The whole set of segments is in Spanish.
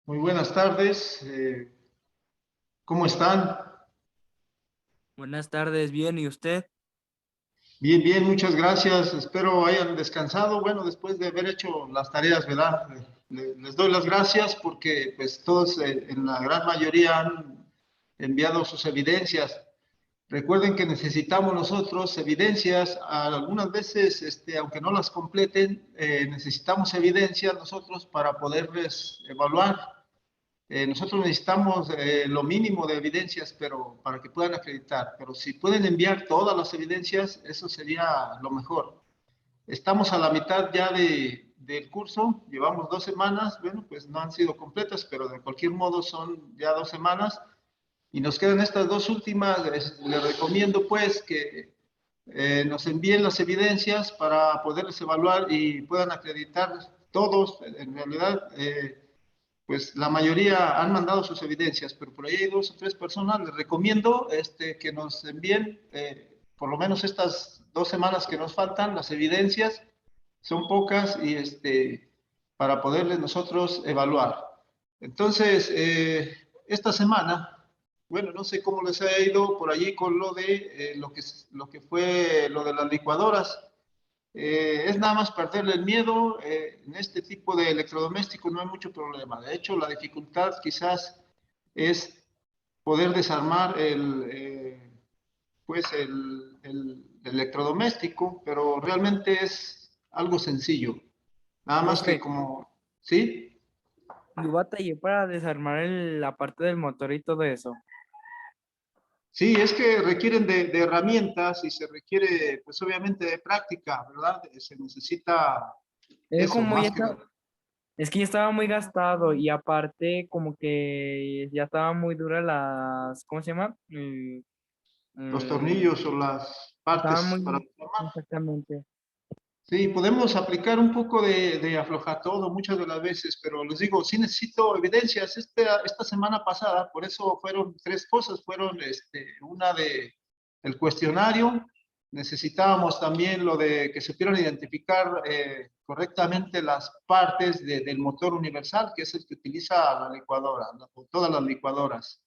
Muy buenas tardes. ¿Cómo están? Buenas tardes, bien, ¿y usted? Bien, bien, muchas gracias. Espero hayan descansado. Bueno, después de haber hecho las tareas, ¿verdad? Les doy las gracias porque pues todos en la gran mayoría han enviado sus evidencias. Recuerden que necesitamos nosotros evidencias, algunas veces, aunque no las completen, necesitamos evidencias nosotros para poderles evaluar. Nosotros necesitamos lo mínimo de evidencias, pero para que puedan acreditar. Pero si pueden enviar todas las evidencias, eso sería lo mejor. Estamos a la mitad ya del curso, llevamos 2 semanas, bueno, pues no han sido completas, pero de cualquier modo son ya 2 semanas y nos quedan estas dos últimas. Les recomiendo pues que nos envíen las evidencias para poderles evaluar y puedan acreditar todos. En realidad, pues la mayoría han mandado sus evidencias, pero por ahí hay 2 o 3 personas. Les recomiendo que nos envíen por lo menos estas 2 semanas que nos faltan, las evidencias, son pocas, y para poderles nosotros evaluar. Entonces, esta semana, bueno, no sé cómo les ha ido por allí con lo de lo que fue lo de las licuadoras. Es nada más perderle el miedo. En este tipo de electrodomésticos no hay mucho problema. De hecho, la dificultad quizás es poder desarmar pues el electrodoméstico, pero realmente es algo sencillo. Nada más que Profe, como, ¿sí? yo batallé para desarmar la parte del motor y todo eso. Sí, es que requieren de herramientas y se requiere, pues obviamente, de práctica, ¿verdad? Se necesita Es eso, como ya más que está, nada. es que ya estaba muy gastado y aparte como que ya estaba muy dura las, ¿cómo se llama? Los Mm, tornillos o las estaban partes para muy, desarmar. exactamente. Sí, podemos aplicar un poco de aflojatodo muchas de las veces, pero les digo, sí necesito evidencias. Esta semana pasada, por eso fueron 3 cosas. Fueron una de el cuestionario. Necesitábamos también lo de que se pudieran identificar correctamente las partes del motor universal, que es el que utiliza la licuadora, todas las licuadoras.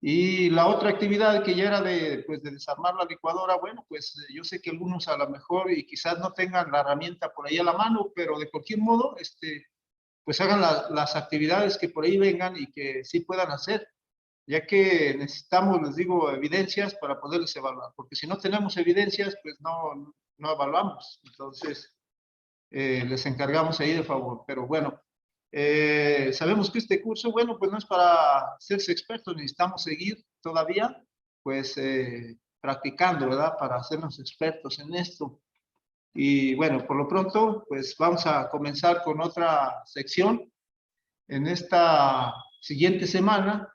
Y la otra actividad que ya era pues, de desarmar la licuadora. Bueno, pues yo sé que algunos a lo mejor y quizás no tengan la herramienta por ahí a la mano, pero de cualquier modo, pues hagan las actividades que por ahí vengan y que sí puedan hacer, ya que necesitamos, les digo, evidencias para poderles evaluar, porque si no tenemos evidencias, pues no evaluamos. Entonces, les encargamos ahí de favor. Pero bueno, sabemos que este curso, bueno, pues no es para hacerse expertos. Necesitamos seguir todavía, pues, practicando, ¿verdad? Para hacernos expertos en esto. Y bueno, por lo pronto, pues vamos a comenzar con otra sección. En esta siguiente semana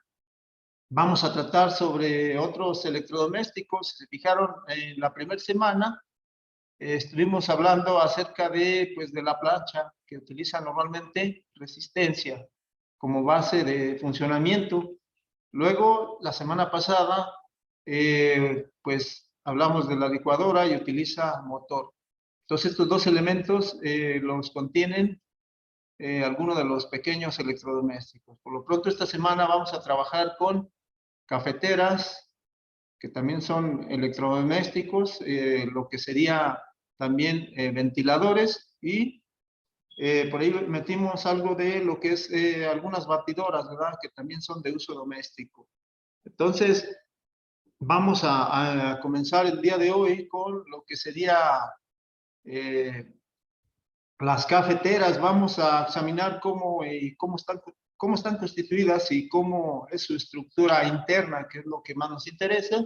vamos a tratar sobre otros electrodomésticos. Si se fijaron, en la primera semana estuvimos hablando acerca pues, de la plancha, que utiliza normalmente resistencia como base de funcionamiento. Luego, la semana pasada, pues hablamos de la licuadora y utiliza motor. Entonces, estos dos elementos los contienen algunos de los pequeños electrodomésticos. Por lo pronto, esta semana vamos a trabajar con cafeteras, que también son electrodomésticos, lo que sería también ventiladores, y por ahí metimos algo de lo que es algunas batidoras, ¿verdad? Que también son de uso doméstico. Entonces, vamos a comenzar el día de hoy con lo que sería eh, las cafeteras. Vamos a examinar cómo están constituidas y cómo es su estructura interna, que es lo que más nos interesa.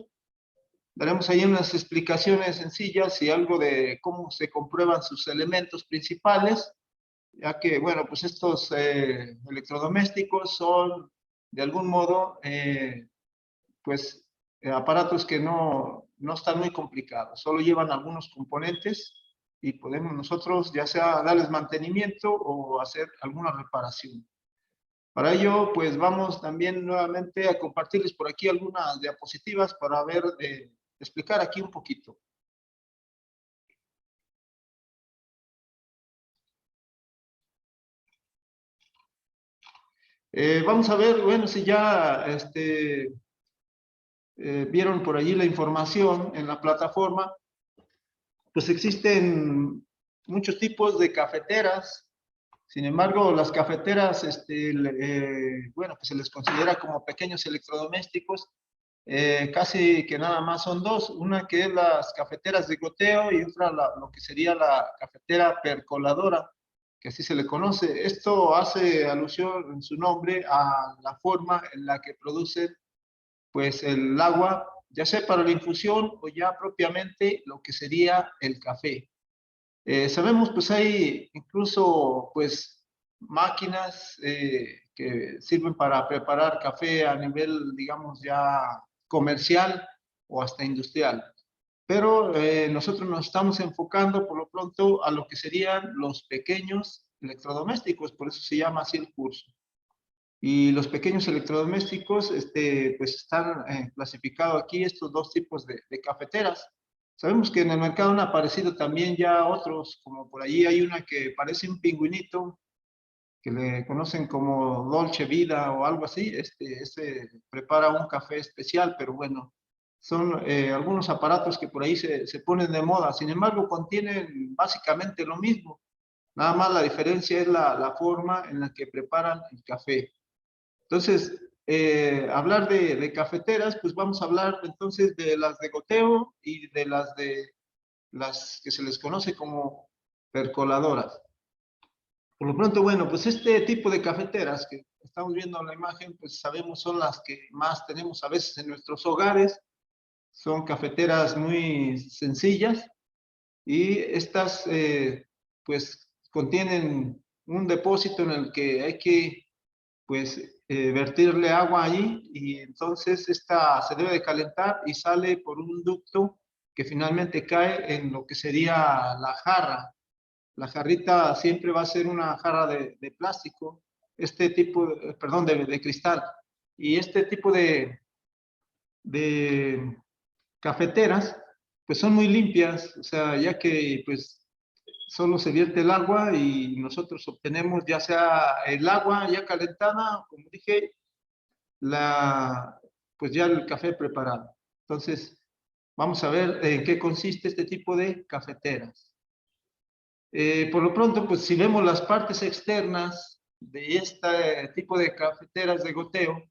Daremos ahí unas explicaciones sencillas y algo de cómo se comprueban sus elementos principales, ya que, bueno, pues estos electrodomésticos son, de algún modo, pues, aparatos que no están muy complicados, solo llevan algunos componentes y podemos nosotros ya sea darles mantenimiento o hacer alguna reparación. Para ello, pues vamos también nuevamente a compartirles por aquí algunas diapositivas para ver, explicar aquí un poquito. Vamos a ver, bueno, si ya vieron por allí la información en la plataforma, pues existen muchos tipos de cafeteras. Sin embargo, las cafeteras, bueno, pues se les considera como pequeños electrodomésticos. Casi que nada más son dos, una que es las cafeteras de goteo y otra lo que sería la cafetera percoladora, que así se le conoce. Esto hace alusión en su nombre a la forma en la que producen pues el agua, ya sea para la infusión o ya propiamente lo que sería el café. Sabemos pues hay incluso pues máquinas que sirven para preparar café a nivel digamos ya comercial o hasta industrial. Pero nosotros nos estamos enfocando por lo pronto a lo que serían los pequeños electrodomésticos, por eso se llama así el curso. Y los pequeños electrodomésticos, pues están clasificados aquí estos dos tipos de cafeteras. Sabemos que en el mercado han aparecido también ya otros, como por allí hay una que parece un pingüinito, que le conocen como Dolce Vida o algo así. Este prepara un café especial, pero bueno, son algunos aparatos que por ahí se ponen de moda. Sin embargo, contienen básicamente lo mismo. Nada más la diferencia es la forma en la que preparan el café. Entonces, hablar de cafeteras, pues vamos a hablar entonces de las de goteo y de las que se les conoce como percoladoras. Por lo pronto, bueno, pues este tipo de cafeteras que estamos viendo en la imagen, pues sabemos son las que más tenemos a veces en nuestros hogares. Son cafeteras muy sencillas y estas, pues, contienen un depósito en el que hay que pues vertirle agua allí y entonces esta se debe de calentar y sale por un ducto que finalmente cae en lo que sería la jarra. La jarrita siempre va a ser una jarra de plástico, este tipo, perdón, de cristal. Y este tipo de cafeteras, pues son muy limpias, o sea, ya que pues solo se vierte el agua y nosotros obtenemos ya sea el agua ya calentada, como dije, pues ya el café preparado. Entonces, vamos a ver en qué consiste este tipo de cafeteras. Por lo pronto, pues si vemos las partes externas de este tipo de cafeteras de goteo,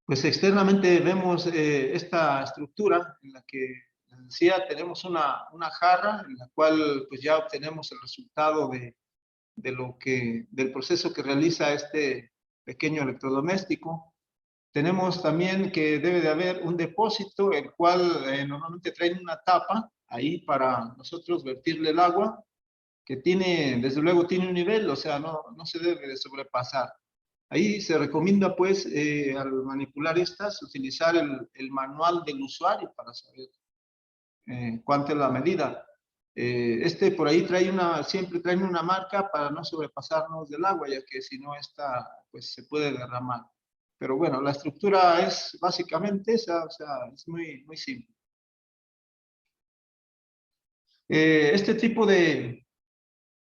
pues externamente vemos esta estructura en la que, decía, tenemos una jarra en la cual pues ya obtenemos el resultado del proceso que realiza este pequeño electrodoméstico. Tenemos también que debe de haber un depósito, el cual normalmente traen una tapa ahí para nosotros vertirle el agua, que tiene, desde luego tiene un nivel, o sea, no se debe de sobrepasar. Ahí se recomienda, pues, al manipular estas, utilizar el manual del usuario para saber cuánto es la medida. Por ahí siempre traen una marca para no sobrepasarnos del agua, ya que si no esta, pues se puede derramar. Pero bueno, la estructura es básicamente esa, o sea, es muy, muy simple. Este tipo de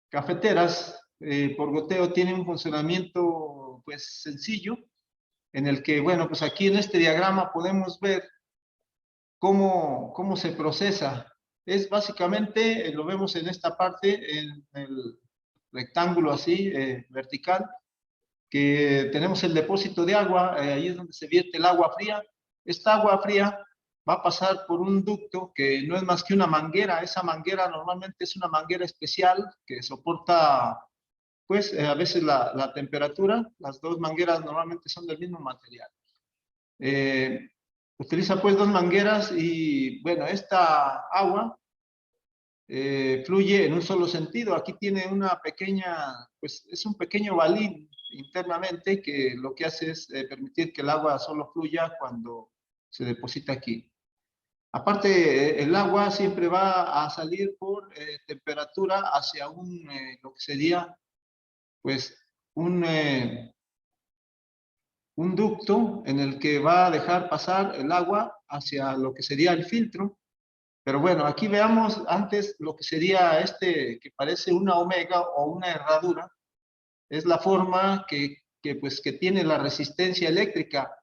cafeteras por goteo tiene un funcionamiento pues sencillo, en el que, bueno, pues aquí en este diagrama podemos ver cómo se procesa. Es básicamente, lo vemos en esta parte, en el rectángulo así, vertical, que tenemos el depósito de agua, ahí es donde se vierte el agua fría. Esta agua fría va a pasar por un ducto que no es más que una manguera. Esa manguera normalmente es una manguera especial que soporta, pues, a veces la temperatura. Las dos mangueras normalmente son del mismo material. Eh, Utiliza pues dos mangueras y bueno, esta agua fluye en un solo sentido. Aquí tiene una pequeña, pues es un pequeño balín internamente que lo que hace es permitir que el agua solo fluya cuando se deposita aquí. Aparte, el agua siempre va a salir por temperatura hacia lo que sería pues un ducto en el que va a dejar pasar el agua hacia lo que sería el filtro. Pero bueno, aquí veamos antes lo que sería que parece una omega o una herradura. Es la forma que que tiene la resistencia eléctrica.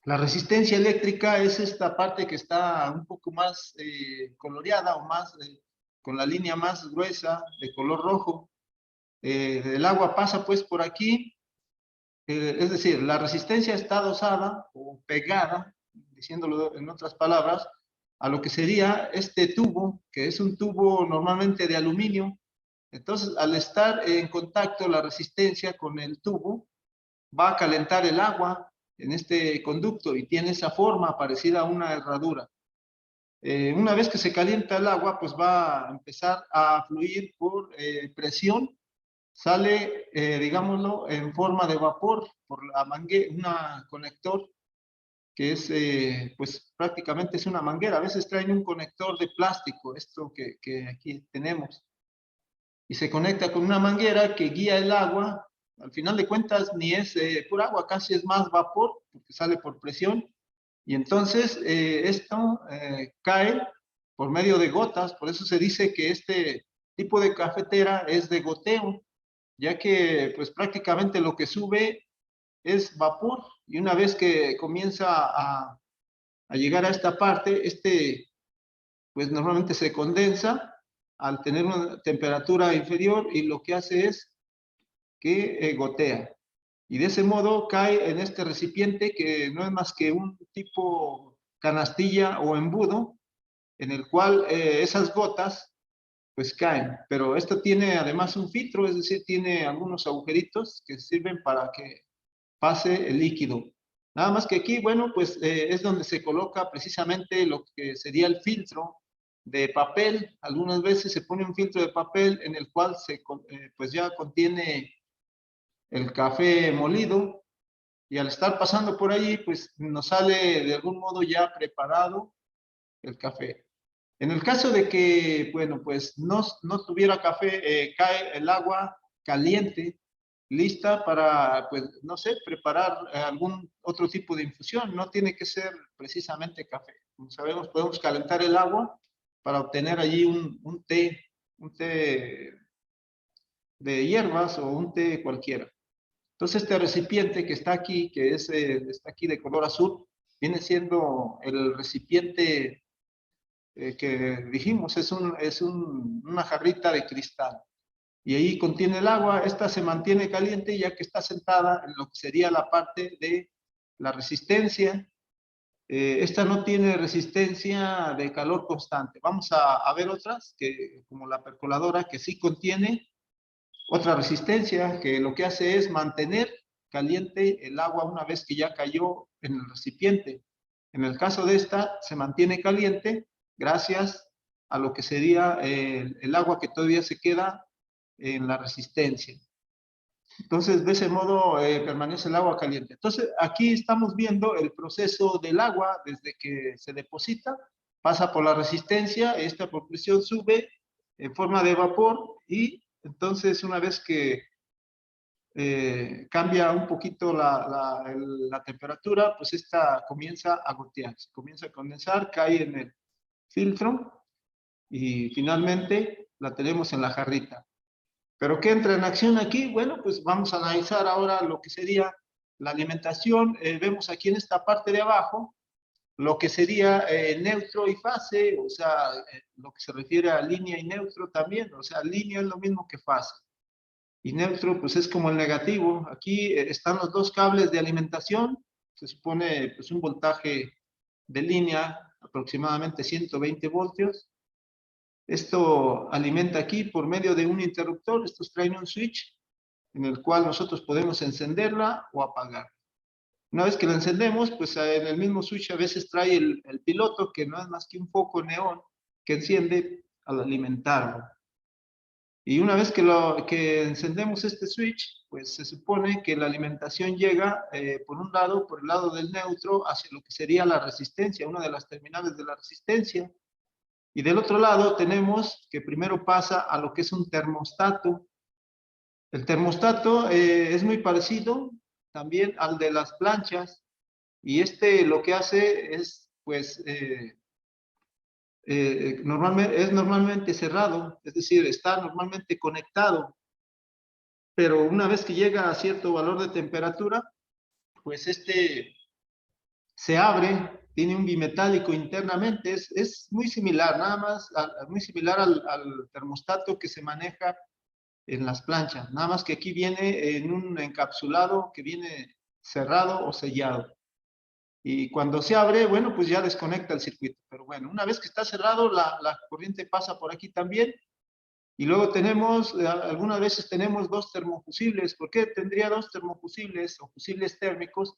La resistencia eléctrica es esta parte que está un poco más coloreada o más con la línea más gruesa de color rojo. El agua pasa pues por aquí, es decir, la resistencia está adosada o pegada, diciéndolo en otras palabras, a lo que sería este tubo, que es un tubo normalmente de aluminio. Entonces, al estar en contacto la resistencia con el tubo, va a calentar el agua en este conducto y tiene esa forma parecida a una herradura. Una vez que se calienta el agua, pues va a empezar a fluir por presión, sale, digámoslo, en forma de vapor por la manguera, un conector que es, pues prácticamente es una manguera. A veces traen un conector de plástico, esto que aquí tenemos, y se conecta con una manguera que guía el agua. Al final de cuentas, ni es pura agua, casi es más vapor, porque sale por presión, y entonces esto cae por medio de gotas. Por eso se dice que este tipo de cafetera es de goteo, ya que pues prácticamente lo que sube es vapor, y una vez que comienza a llegar a esta parte, pues normalmente se condensa al tener una temperatura inferior, y lo que hace es que gotea. Y de ese modo cae en este recipiente que no es más que un tipo canastilla o embudo, en el cual esas gotas pues caen. Pero esto tiene además un filtro, es decir, tiene algunos agujeritos que sirven para que pase el líquido. Nada más que aquí, bueno, pues es donde se coloca precisamente lo que sería el filtro de papel. Algunas veces se pone un filtro de papel en el cual pues ya contiene el café molido, y al estar pasando por allí, pues nos sale de algún modo ya preparado el café. En el caso de que, bueno, pues no tuviera café, cae el agua caliente, lista para, pues, no sé, preparar algún otro tipo de infusión. No tiene que ser precisamente café. Como sabemos, podemos calentar el agua para obtener allí un té de hierbas o un té cualquiera. Entonces, este recipiente que está aquí, que está aquí de color azul, viene siendo el recipiente que dijimos, una jarrita de cristal. Y ahí contiene el agua. Esta se mantiene caliente ya que está sentada en lo que sería la parte de la resistencia. Esta no tiene resistencia de calor constante. Vamos a ver otras, como la percoladora, que sí contiene otra resistencia, que lo que hace es mantener caliente el agua una vez que ya cayó en el recipiente. En el caso de esta, se mantiene caliente gracias a lo que sería el agua que todavía se queda en la resistencia. Entonces, de ese modo permanece el agua caliente. Entonces, aquí estamos viendo el proceso del agua desde que se deposita, pasa por la resistencia, esta por presión sube en forma de vapor, y entonces una vez que cambia un poquito la temperatura, pues esta comienza a gotear, se comienza a condensar, cae en el filtro y finalmente la tenemos en la jarrita. ¿Pero qué entra en acción aquí? Bueno, pues vamos a analizar ahora lo que sería la alimentación. Vemos aquí en esta parte de abajo lo que sería neutro y fase, o sea, lo que se refiere a línea y neutro también. O sea, línea es lo mismo que fase, y neutro pues es como el negativo. Aquí están los dos cables de alimentación. Se supone pues un voltaje de línea aproximadamente 120 voltios. Esto alimenta aquí por medio de un interruptor. Estos traen un switch en el cual nosotros podemos encenderla o apagar. Una vez que la encendemos, pues en el mismo switch a veces trae el piloto, que no es más que un foco neón que enciende al alimentarlo. Y una vez que encendemos este switch, pues se supone que la alimentación llega por el lado del neutro, hacia lo que sería la resistencia, una de las terminales de la resistencia. Y del otro lado tenemos que primero pasa a lo que es un termostato. El termostato es muy parecido también al de las planchas, y lo que hace es, pues, es normalmente cerrado, es decir, está normalmente conectado. pero una vez que llega a cierto valor de temperatura, pues se abre, tiene un bimetálico internamente, es muy similar, nada más, muy similar al termostato que se maneja en las planchas, nada más que aquí viene en un encapsulado que viene cerrado o sellado. Y cuando se abre, bueno, pues ya desconecta el circuito. Pero bueno, una vez que está cerrado, la corriente pasa por aquí también. Y luego tenemos, algunas veces tenemos dos termofusibles. ¿Por qué tendría dos termofusibles o fusibles térmicos?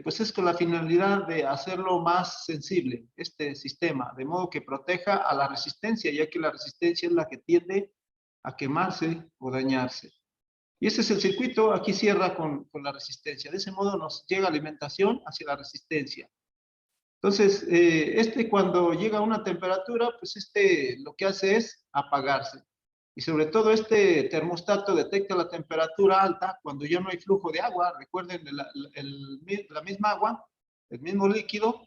Pues es con la finalidad de hacerlo más sensible, este sistema, de modo que proteja a la resistencia, ya que la resistencia es la que tiende a quemarse o dañarse. Y ese es el circuito, aquí cierra con la resistencia. De ese modo nos llega alimentación hacia la resistencia. Entonces, cuando llega a una temperatura, pues lo que hace es apagarse. Y sobre todo este termostato detecta la temperatura alta cuando ya no hay flujo de agua. Recuerden, la misma agua, el mismo líquido,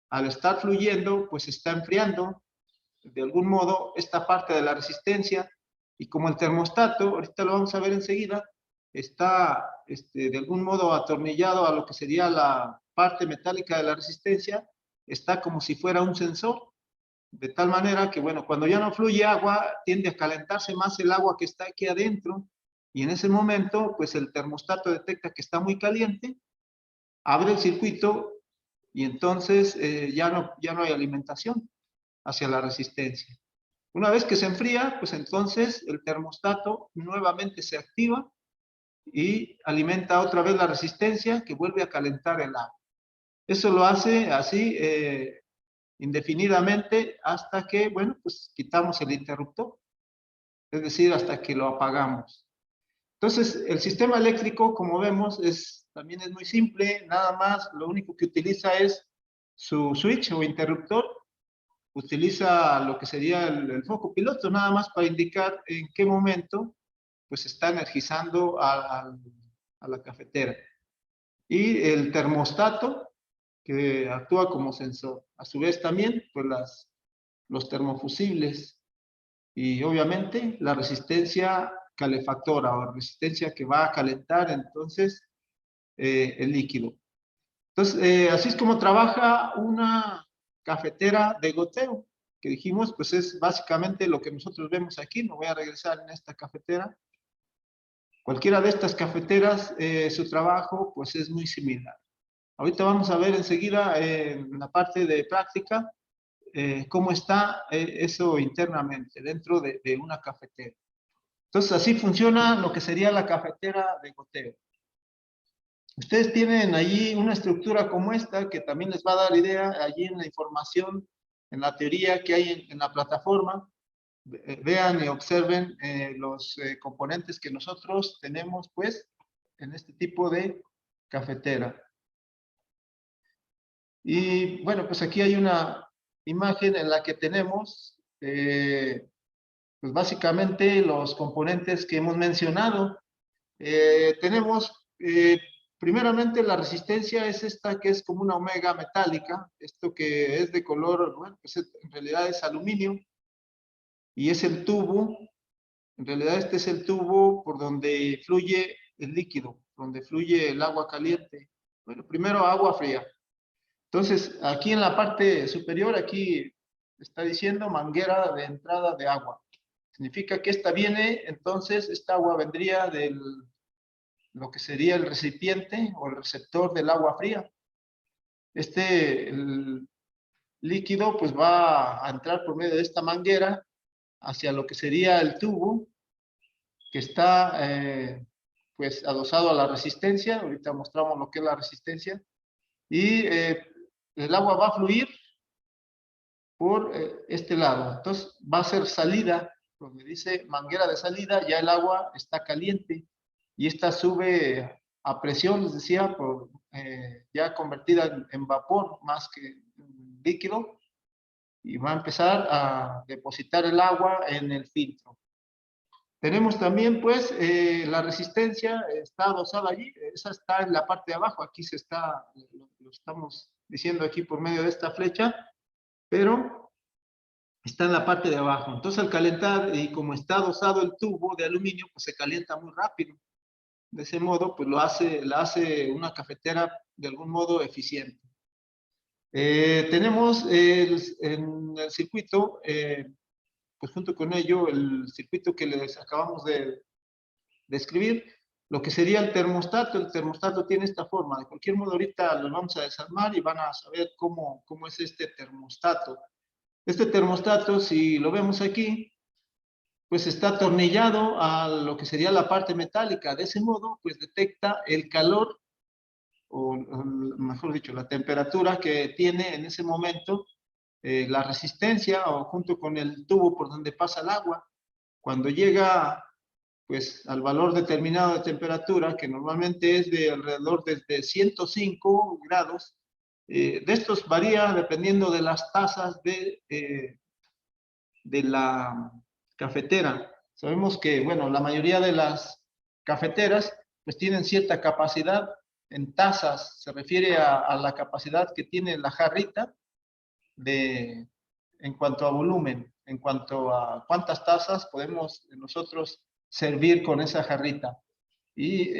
al estar fluyendo, pues está enfriando de algún modo esta parte de la resistencia. Y como el termostato, ahorita lo vamos a ver enseguida, está de algún modo atornillado a lo que sería la parte metálica de la resistencia, está como si fuera un sensor, de tal manera que, bueno, cuando ya no fluye agua, tiende a calentarse más el agua que está aquí adentro, y en ese momento, pues el termostato detecta que está muy caliente, abre el circuito, y entonces ya no hay alimentación hacia la resistencia. Una vez que se enfría, pues entonces el termostato nuevamente se activa y alimenta otra vez la resistencia que vuelve a calentar el agua. Eso lo hace así indefinidamente hasta que, bueno, pues quitamos el interruptor, es decir, hasta que lo apagamos. Entonces, el sistema eléctrico, como vemos, también es muy simple, nada más lo único que utiliza es su switch o interruptor, utiliza lo que sería el foco piloto, nada más para indicar en qué momento pues está energizando a la cafetera. Y el termostato, que actúa como sensor. A su vez también, pues los termofusibles y obviamente la resistencia calefactora o resistencia que va a calentar entonces el líquido. Entonces, así es como trabaja una cafetera de goteo, que dijimos, pues es básicamente lo que nosotros vemos aquí. Me voy a regresar en esta cafetera. Cualquiera de estas cafeteras, su trabajo pues es muy similar. Ahorita vamos a ver enseguida en la parte de práctica cómo está eso internamente dentro de una cafetera. Entonces así funciona lo que sería la cafetera de goteo. Ustedes tienen allí una estructura como esta que también les va a dar idea allí en la información, en la teoría que hay en la plataforma. Vean y observen los componentes que nosotros tenemos pues en este tipo de cafetera. Y bueno, pues aquí hay una imagen en la que tenemos pues básicamente los componentes que hemos mencionado. Tenemos primeramente la resistencia es esta que es como una omega metálica, esto que es de color, bueno, pues en realidad es aluminio, y es el tubo, en realidad este es el tubo por donde fluye el líquido, donde fluye el agua caliente. Bueno, primero agua fría. Entonces, aquí en la parte superior, aquí está diciendo manguera de entrada de agua. Significa que esta viene, entonces, esta agua vendría lo que sería el recipiente o el receptor del agua fría. El líquido pues va a entrar por medio de esta manguera hacia lo que sería el tubo que está pues adosado a la resistencia. Ahorita mostramos lo que es la resistencia. Y el agua va a fluir por este lado. Entonces va a ser salida, donde dice manguera de salida, ya el agua está caliente y esta sube a presión, les decía, ya convertida en vapor más que en líquido, y va a empezar a depositar el agua en el filtro. Tenemos también, pues, la resistencia está adosada allí, esa está en la parte de abajo, aquí lo estamos diciendo aquí por medio de esta flecha, pero está en la parte de abajo. Entonces, al calentar, y como está adosado el tubo de aluminio, pues se calienta muy rápido. De ese modo, pues la hace una cafetera de algún modo eficiente. Tenemos en el circuito, pues junto con ello, el circuito que les acabamos de escribir, lo que sería el termostato. El termostato tiene esta forma. De cualquier modo, ahorita lo vamos a desarmar y van a saber cómo es este termostato. Este termostato, si lo vemos aquí, pues está atornillado a lo que sería la parte metálica. De ese modo, pues detecta el calor, o mejor dicho, la temperatura que tiene en ese momento, la resistencia, o junto con el tubo por donde pasa el agua. Cuando llega pues al valor determinado de temperatura, que normalmente es de alrededor de 105 grados, de estos varía dependiendo de las tazas de la cafetera. Sabemos que, bueno, la mayoría de las cafeteras pues tienen cierta capacidad en tazas, se refiere a la capacidad que tiene la jarrita en cuanto a volumen, en cuanto a cuántas tazas podemos nosotros servir con esa jarrita. Y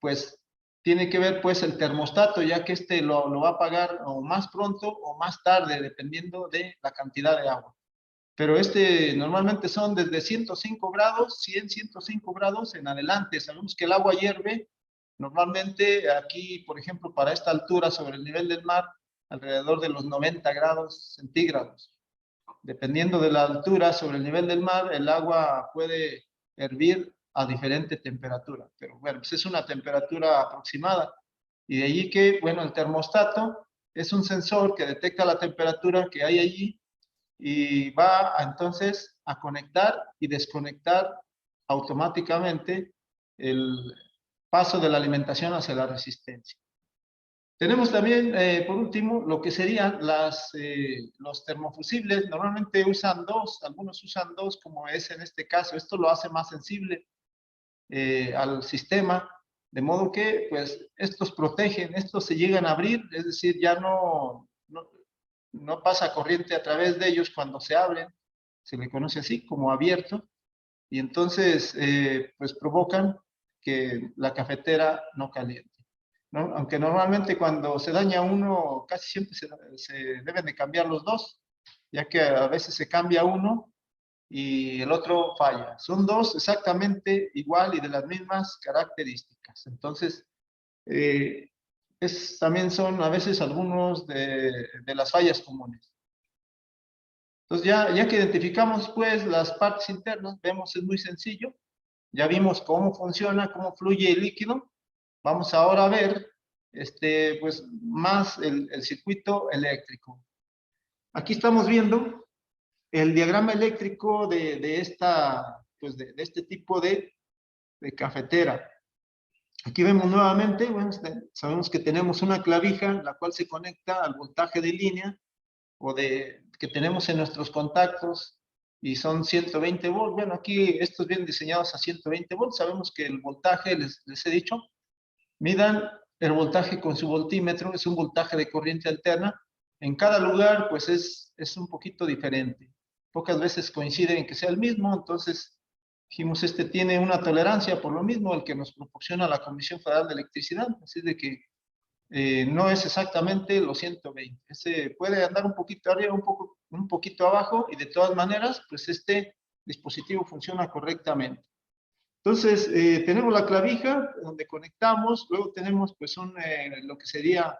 pues tiene que ver pues el termostato, ya que este lo va a apagar o más pronto o más tarde, dependiendo de la cantidad de agua. Pero normalmente son desde 105 grados, 100, 105 grados en adelante. Sabemos que el agua hierve, normalmente aquí, por ejemplo, para esta altura sobre el nivel del mar, alrededor de los 90 grados centígrados. Dependiendo de la altura sobre el nivel del mar, el agua puede hervir a diferente temperatura. Pero bueno, pues es una temperatura aproximada. Y de allí que, bueno, el termostato es un sensor que detecta la temperatura que hay allí y va entonces a conectar y desconectar automáticamente el paso de la alimentación hacia la resistencia. Tenemos también, por último, lo que serían los termofusibles. Normalmente usan dos, algunos usan dos, como es en este caso. Esto lo hace más sensible al sistema, de modo que pues estos protegen, estos se llegan a abrir, es decir, ya no pasa corriente a través de ellos cuando se abren, se le conoce así como abierto, y entonces pues provocan que la cafetera no caliente, ¿no? Aunque normalmente cuando se daña uno, casi siempre se deben de cambiar los dos, ya que a veces se cambia uno y el otro falla. Son dos exactamente igual y de las mismas características. Entonces, también son a veces algunos de las fallas comunes. Entonces, ya que identificamos pues las partes internas, vemos es muy sencillo. Ya vimos cómo funciona, cómo fluye el líquido. Vamos ahora a ver pues, más el circuito eléctrico. Aquí estamos viendo el diagrama eléctrico de este tipo de cafetera. Aquí vemos nuevamente, bueno, sabemos que tenemos una clavija, la cual se conecta al voltaje de línea que tenemos en nuestros contactos, y son 120 volts. Bueno, aquí estos vienen diseñados a 120 volts. Sabemos que el voltaje, les he dicho, midan el voltaje con su voltímetro, es un voltaje de corriente alterna. En cada lugar, pues es un poquito diferente. Pocas veces coinciden en que sea el mismo, entonces dijimos, tiene una tolerancia por lo mismo, el que nos proporciona la Comisión Federal de Electricidad, así de que no es exactamente los 120. Puede andar un poquito arriba, un poquito abajo, y de todas maneras, pues este dispositivo funciona correctamente. Entonces, tenemos la clavija donde conectamos, luego tenemos pues lo que sería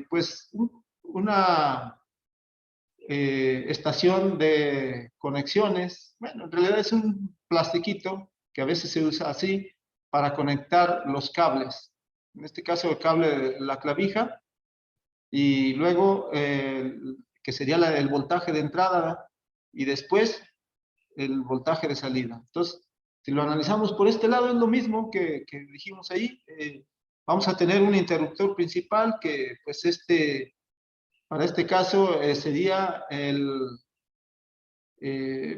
pues una estación de conexiones. Bueno, en realidad es un plastiquito que a veces se usa así para conectar los cables. En este caso el cable de la clavija, y luego que sería el voltaje de entrada y después el voltaje de salida. Entonces, si lo analizamos por este lado, es lo mismo que dijimos ahí. Vamos a tener un interruptor principal que, pues, para este caso sería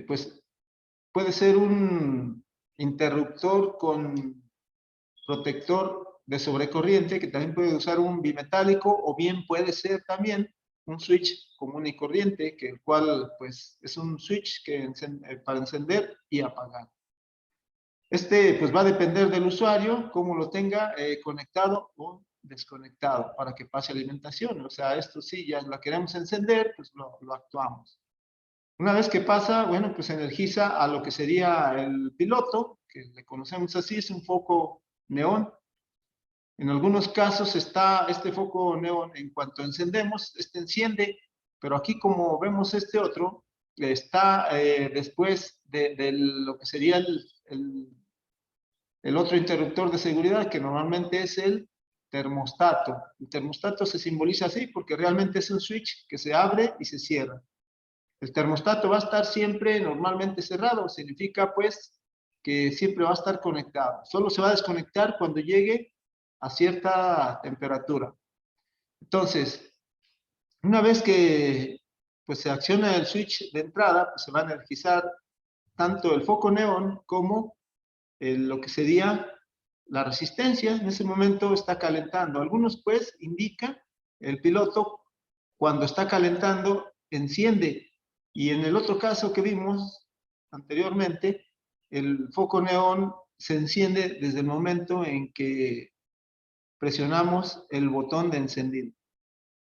pues, puede ser un interruptor con protector de sobrecorriente, que también puede usar un bimetálico, o bien puede ser también un switch común y corriente, el cual pues es un switch para encender y apagar. Pues va a depender del usuario, cómo lo tenga conectado o desconectado para que pase alimentación. O sea, esto sí, ya la queremos encender, pues lo actuamos. Una vez que pasa, bueno, pues energiza a lo que sería el piloto, que le conocemos así, es un foco neón. En algunos casos está este foco neón, en cuanto encendemos, este enciende, pero aquí como vemos este otro, está después de lo que sería el otro interruptor de seguridad, que normalmente es el termostato. El termostato se simboliza así porque realmente es un switch que se abre y se cierra. El termostato va a estar siempre normalmente cerrado, significa pues que siempre va a estar conectado. Solo se va a desconectar cuando llegue a cierta temperatura. Entonces, una vez que pues, se acciona el switch de entrada, pues se va a energizar tanto el foco neón como lo que sería la resistencia. En ese momento está calentando. Algunos pues indica el piloto cuando está calentando enciende, y en el otro caso que vimos anteriormente, el foco neón se enciende desde el momento en que presionamos el botón de encendido.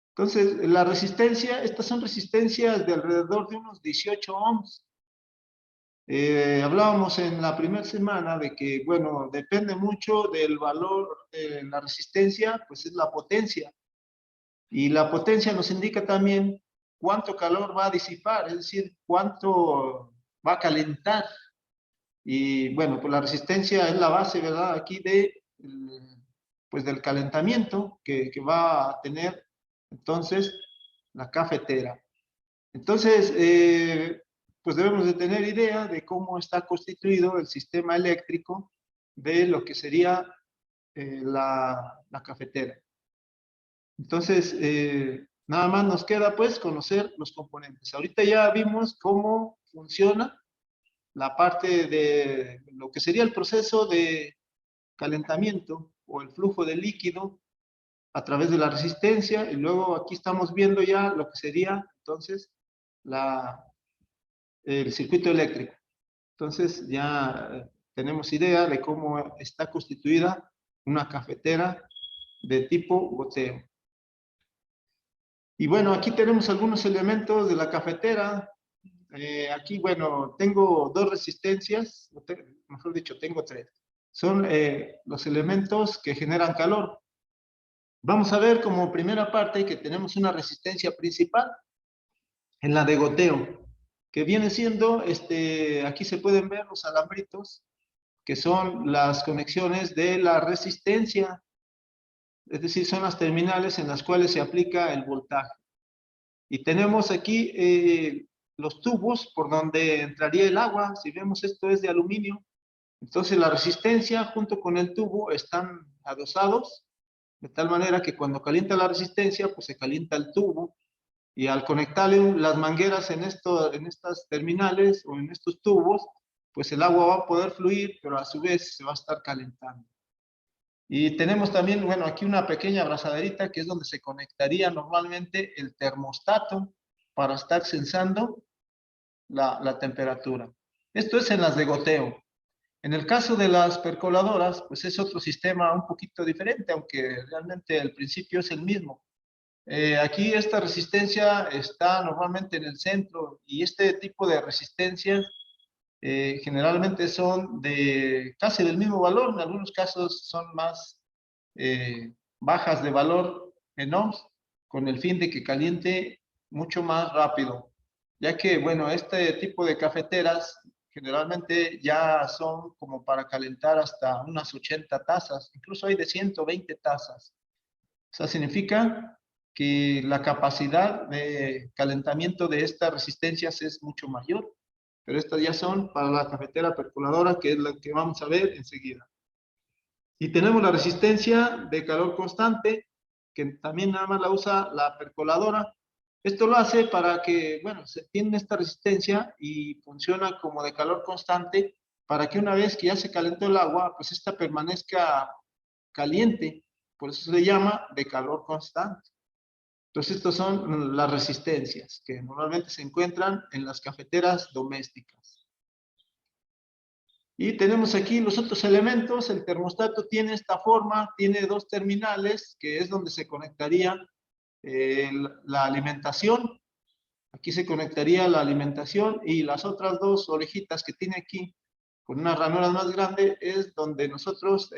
Entonces, la resistencia, estas son resistencias de alrededor de unos 18 ohms. Hablábamos en la primera semana de que, bueno, depende mucho del valor de la resistencia, pues es la potencia. Y la potencia nos indica también cuánto calor va a disipar, es decir, cuánto va a calentar. Y bueno, pues la resistencia es la base, ¿verdad? Aquí pues del calentamiento que va a tener entonces la cafetera. Entonces, pues debemos de tener idea de cómo está constituido el sistema eléctrico de lo que sería la cafetera. Entonces, nada más nos queda pues conocer los componentes. Ahorita ya vimos cómo funciona la parte de lo que sería el proceso de calentamiento o el flujo de líquido a través de la resistencia, y luego aquí estamos viendo ya lo que sería entonces el circuito eléctrico. Entonces ya tenemos idea de cómo está constituida una cafetera de tipo goteo. Y bueno, aquí tenemos algunos elementos de la cafetera. Aquí, bueno, tengo dos resistencias, mejor dicho, tengo tres. Son los elementos que generan calor. Vamos a ver como primera parte que tenemos una resistencia principal en la de goteo, que viene siendo, aquí se pueden ver los alambritos, que son las conexiones de la resistencia, es decir, son las terminales en las cuales se aplica el voltaje. Y tenemos aquí los tubos por donde entraría el agua. Si vemos, esto es de aluminio. Entonces la resistencia junto con el tubo están adosados, de tal manera que cuando calienta la resistencia, pues se calienta el tubo. Y al conectarle las mangueras en estas terminales o en estos tubos, pues el agua va a poder fluir, pero a su vez se va a estar calentando. Y tenemos también, bueno, aquí una pequeña abrazaderita que es donde se conectaría normalmente el termostato para estar sensando la temperatura. Esto es en las de goteo. En el caso de las percoladoras, pues es otro sistema un poquito diferente, aunque realmente el principio es el mismo. Aquí esta resistencia está normalmente en el centro, y este tipo de resistencias generalmente son de casi del mismo valor, en algunos casos son más bajas de valor en ohms, con el fin de que caliente mucho más rápido, ya que, bueno, este tipo de cafeteras generalmente ya son como para calentar hasta unas 80 tazas, incluso hay de 120 tazas. O sea, significa que la capacidad de calentamiento de estas resistencias es mucho mayor, pero estas ya son para la cafetera percoladora, que es la que vamos a ver enseguida. Y tenemos la resistencia de calor constante, que también nada más la usa la percoladora. Esto lo hace para que, bueno, se tiene esta resistencia y funciona como de calor constante, para que una vez que ya se calentó el agua, pues esta permanezca caliente. Por eso se le llama de calor constante. Entonces, estas son las resistencias que normalmente se encuentran en las cafeteras domésticas. Y tenemos aquí los otros elementos. El termostato tiene esta forma, tiene dos terminales, que es donde se conectaría la alimentación. Aquí se conectaría la alimentación, y las otras dos orejitas que tiene aquí, con una ranura más grande, es donde nosotros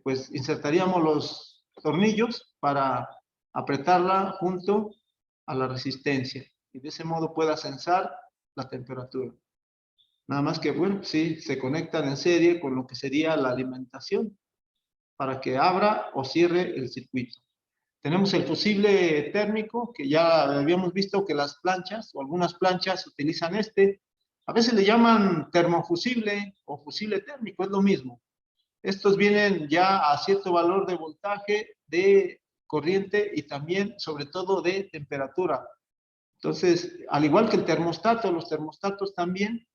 pues insertaríamos los tornillos para apretarla junto a la resistencia, y de ese modo pueda sensar la temperatura. Nada más que, bueno, sí, se conectan en serie con lo que sería la alimentación para que abra o cierre el circuito. Tenemos el fusible térmico, que ya habíamos visto que las planchas o algunas planchas utilizan este. A veces le llaman termofusible o fusible térmico, es lo mismo. Estos vienen ya a cierto valor de voltaje, de corriente y también, sobre todo, de temperatura. Entonces, al igual que el termostato, los termostatos también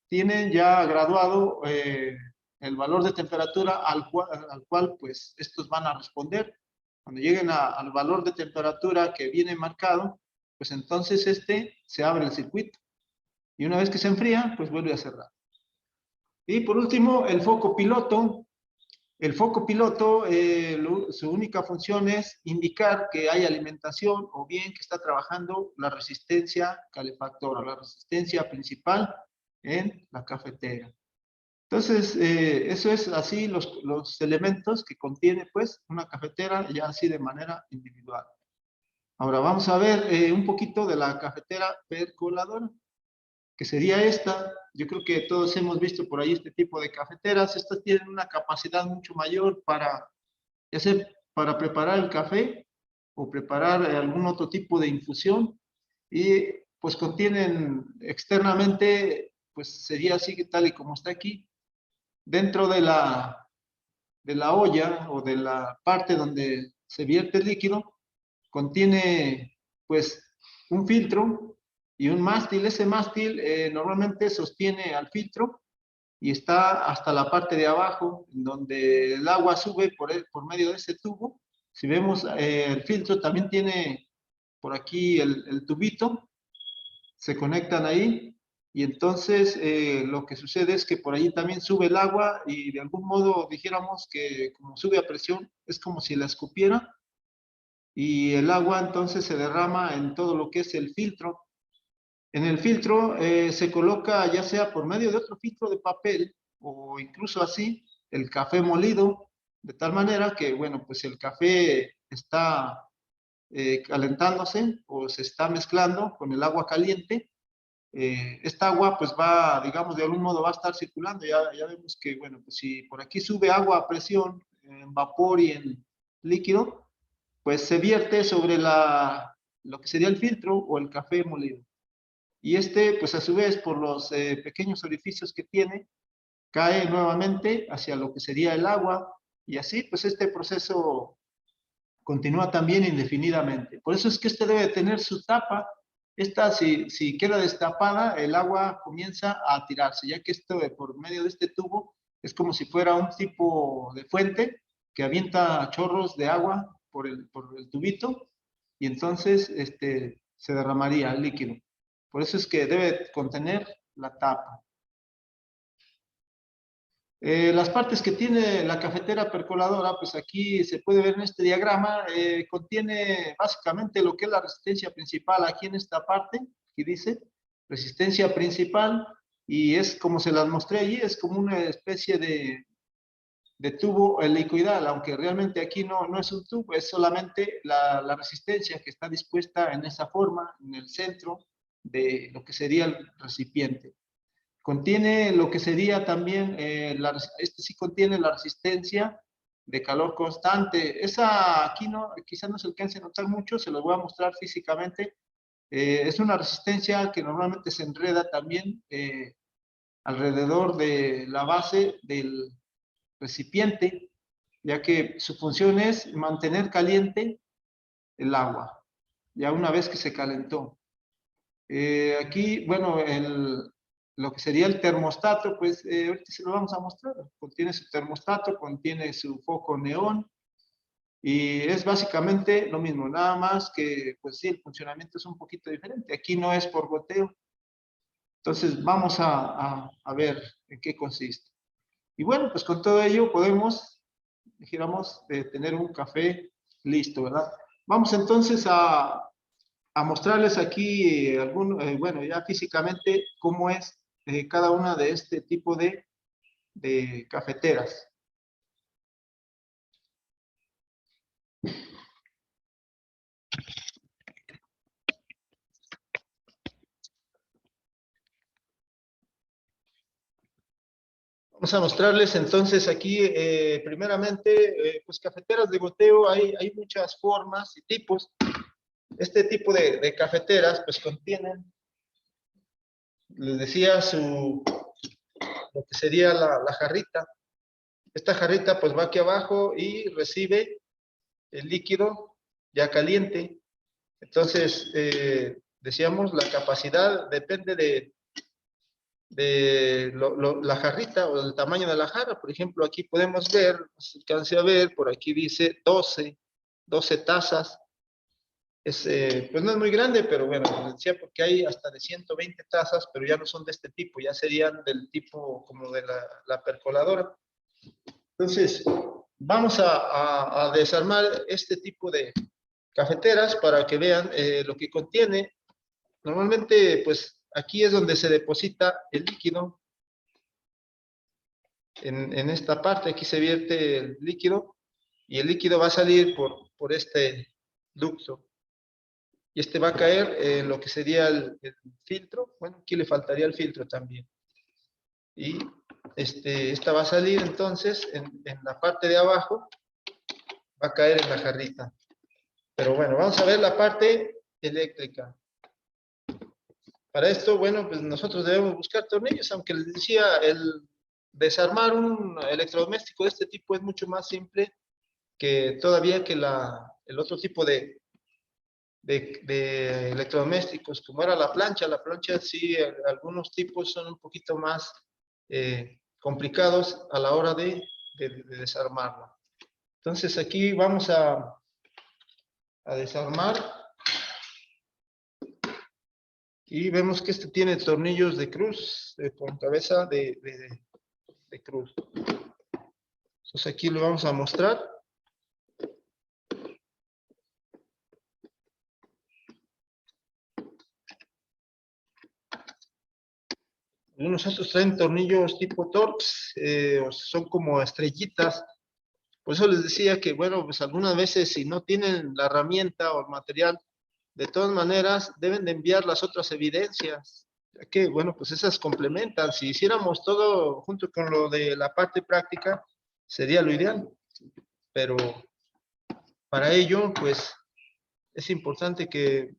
tienen ya graduado el valor de temperatura al cual pues estos van a responder. Cuando lleguen al valor de temperatura que viene marcado, pues entonces se abre el circuito. Y una vez que se enfría, pues vuelve a cerrar. Y por último, el foco piloto. El foco piloto, su única función es indicar que hay alimentación, o bien que está trabajando la resistencia calefactora, la resistencia principal en la cafetera. Entonces, eso es así los elementos que contiene pues una cafetera, ya así de manera individual. Ahora vamos a ver un poquito de la cafetera percoladora, que sería esta. Yo creo que todos hemos visto por ahí este tipo de cafeteras. Estas tienen una capacidad mucho mayor para, ya sea para preparar el café o preparar algún otro tipo de infusión, y pues contienen externamente, pues sería así tal y como está aquí, dentro de la olla o de la parte donde se vierte el líquido, contiene pues un filtro y un mástil. Ese mástil normalmente sostiene al filtro y está hasta la parte de abajo, donde el agua sube por medio de ese tubo. Si vemos, el filtro también tiene por aquí el tubito, se conectan ahí, y entonces lo que sucede es que por ahí también sube el agua, y de algún modo dijéramos que como sube a presión, es como si la escupiera, y el agua entonces se derrama en todo lo que es el filtro. En el filtro se coloca, ya sea por medio de otro filtro de papel o incluso así, el café molido, de tal manera que, bueno, pues el café está calentándose o se está mezclando con el agua caliente. Esta agua pues va, digamos, de algún modo va a estar circulando. Ya vemos que, bueno, pues si por aquí sube agua a presión, en vapor y en líquido, pues se vierte sobre lo que sería el filtro o el café molido. Y pues a su vez, por los pequeños orificios que tiene, cae nuevamente hacia lo que sería el agua, y así pues este proceso continúa también indefinidamente. Por eso es que debe tener su tapa. Si queda destapada, el agua comienza a tirarse, ya que por medio de este tubo es como si fuera un tipo de fuente que avienta chorros de agua por el tubito, y entonces se derramaría el líquido. Por eso es que debe contener la tapa. Las partes que tiene la cafetera percoladora, pues aquí se puede ver en este diagrama, contiene básicamente lo que es la resistencia principal. Aquí en esta parte, aquí dice resistencia principal, y es como se las mostré allí, es como una especie de tubo helicoidal, aunque realmente aquí no es un tubo, es solamente la resistencia que está dispuesta en esa forma, en el centro de lo que sería el recipiente. Contiene lo que sería también, sí contiene la resistencia de calor constante. Esa aquí quizás no se alcance a notar mucho, se lo voy a mostrar físicamente. Es una resistencia que normalmente se enreda también alrededor de la base del recipiente, ya que su función es mantener caliente el agua, ya una vez que se calentó. Aquí, bueno, lo que sería el termostato, pues ahorita se lo vamos a mostrar. Contiene su termostato, contiene su foco neón, y es básicamente lo mismo, nada más que, pues sí, el funcionamiento es un poquito diferente. Aquí no es por goteo, Entonces, vamos a ver en qué consiste. Y bueno, pues con todo ello podemos, dijéramos, tener un café listo, ¿verdad? Vamos entonces a mostrarles aquí bueno, ya físicamente cómo es cada una de este tipo de cafeteras. Vamos a mostrarles entonces aquí, primeramente, pues cafeteras de goteo, hay muchas formas y tipos. Este tipo de cafeteras, pues contienen, les decía, lo que sería la jarrita. Esta jarrita pues va aquí abajo y recibe el líquido ya caliente. Entonces, decíamos, la capacidad depende de la jarrita o del tamaño de la jarra. Por ejemplo, aquí podemos ver, se alcance a ver, por aquí dice 12 tazas. Pues no es muy grande, pero bueno, les decía porque hay hasta de 120 tazas, pero ya no son de este tipo, ya serían del tipo como de la percoladora. Entonces, vamos a desarmar este tipo de cafeteras para que vean lo que contiene. Normalmente, pues aquí es donde se deposita el líquido. En esta parte, aquí se vierte el líquido y el líquido va a salir por este ducto. Y este va a caer en lo que sería el filtro. Bueno, aquí le faltaría el filtro también. Y esta va a salir entonces en la parte de abajo, va a caer en la jarrita. Pero bueno, vamos a ver la parte eléctrica. Para esto, bueno, pues nosotros debemos buscar tornillos, aunque les decía, el desarmar un electrodoméstico de este tipo es mucho más simple que todavía que el otro tipo de electrodomésticos, como era la plancha. La plancha sí, algunos tipos son un poquito más complicados a la hora de desarmarla. Entonces aquí vamos a desarmar y vemos que este tiene tornillos de cruz, con cabeza de cruz. Entonces aquí lo vamos a mostrar. Algunos otros traen tornillos tipo Torx, o son como estrellitas. Por eso les decía que, bueno, pues algunas veces si no tienen la herramienta o el material, de todas maneras deben de enviar las otras evidencias, ya que, bueno, pues esas complementan. Si hiciéramos todo junto con lo de la parte práctica, sería lo ideal. Pero para ello, pues, es importante que,